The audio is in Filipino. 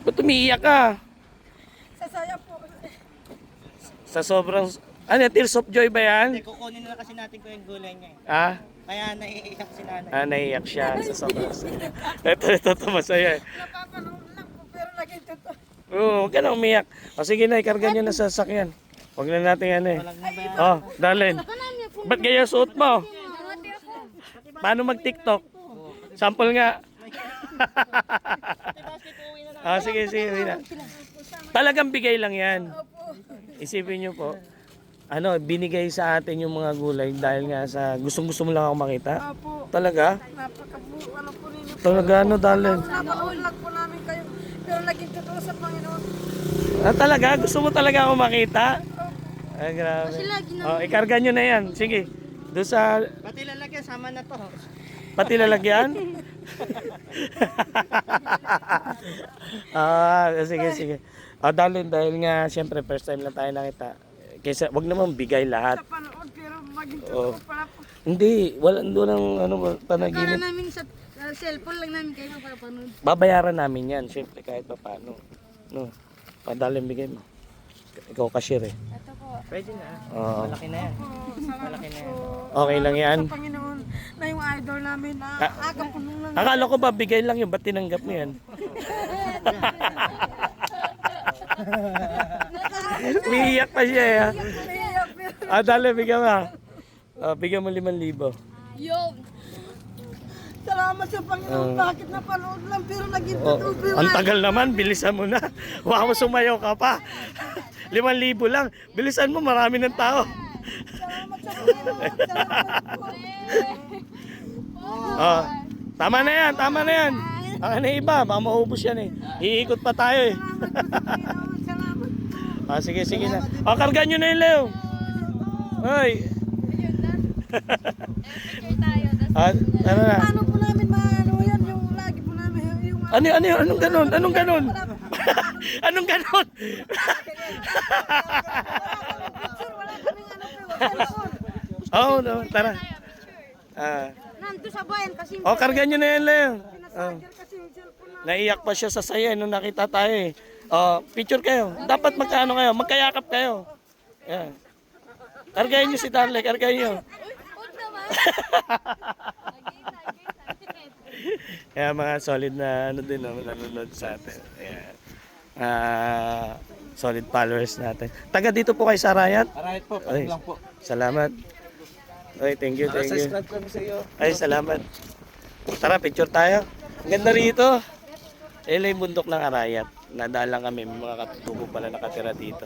Ba't umiiyak ka? Sa saya po. Sa sobrang... Ano, tears of joy ba Hindi, yan? kukunin na lang kasi natin ko yung gulay niya eh. Ah? Kaya naiiyak si nanay. Naiiyak siya sa sobrang... ito, masaya eh. Napapanood lang po pero naging totoo. Oo, huwag ka na umiyak. O sige na, ikarga nyo na sa sasakyan. Huwag na natin ano eh. Walang na ba? Oh, darling. Ba't kaya suot mo? Paano mag-TikTok? Sample nga. Sige. Talagang bigay lang yan. Isipin nyo po. Ano, binigay sa atin yung mga gulay dahil nga sa gustong-gusto mo lang ako makita. Opo. Talaga? Ano po ninyo. Talaga ano, darling? Napanood lang po namin kayo pero naging totoo sa Panginoon. Talaga? Gusto mo talaga ako makita? Ay, grabe. Oh, ikarga nyo na yan. Sige. Doon sa... Pati lalagyan, sama na to. Pati lalagyan? Sige. Darling, dahil nga siyempre first time lang tayo nakita. Kaysa wag naman bigay lahat. Sa panood pero maging Oh. totoo pala po. Hindi, wala doon ang ano Akala panaginip. namin sa cellphone lang namin kayo mapapanood. Babayaran namin 'yan, siyempre kahit paano. No. Darling, bigay mo. Ikaw cashier eh. Ito po. Pwede na. Oo. Malaki na yan. Salamat Malaki na yan. po. Okay lang 'yan. Sa Panginoon na yung idol namin na aga po nung lang. Akala ko ba bigay lang 'yung ba't tinanggap mo 'yan? Umiiyak pa siya eh. Darling, bigyan mo. Bigyan mo 5,000. Yo! Salamat sa Panginoon. Bakit napanood lang pero naging Oh, totoo pero ang tagal naman, bilisan mo na. Wow, sumayaw ka pa. 5,000 lang. Bilisan mo, marami ng tao. salamat sa Panginoon. Salamat po. Oh, tama na yan. Ang iba, baka maubos yan eh. Iikot pa tayo eh. Salamat po sa Panginoon. Salamat po. Sige na. Kargan nyo na yun, Leo. Hoy. Ano na? Paano po namin maano yan yung lagi po namin yung Anong ganon? Anong ganon? picture wala kaming ano po cellphone. Oh, no, tara. Nandito sa bayan kasi Kargan nyo na yan, Leo. pinasagger kasi yung cellphone na. Naiyak pa siya sa saya nung nakita tayo eh. Picture kayo. Dapat magkaano kayo, magkayakap kayo. Yan. Kargayin nyo si Darle, kargayin nyo. Kaya mga solid na ano din nanonood sa atin. Ayan. Solid followers natin. Taga dito po kay Sarayat? Alright po, Ay, lang po. salamat. Ay, thank you. Subscribe kami sa iyo. Ay, salamat. Tara, picture tayo. Ang ganda rito. Ito yung bundok ng Arayat. Nadaan lang kami, may mga katutubo pala nakatira dito.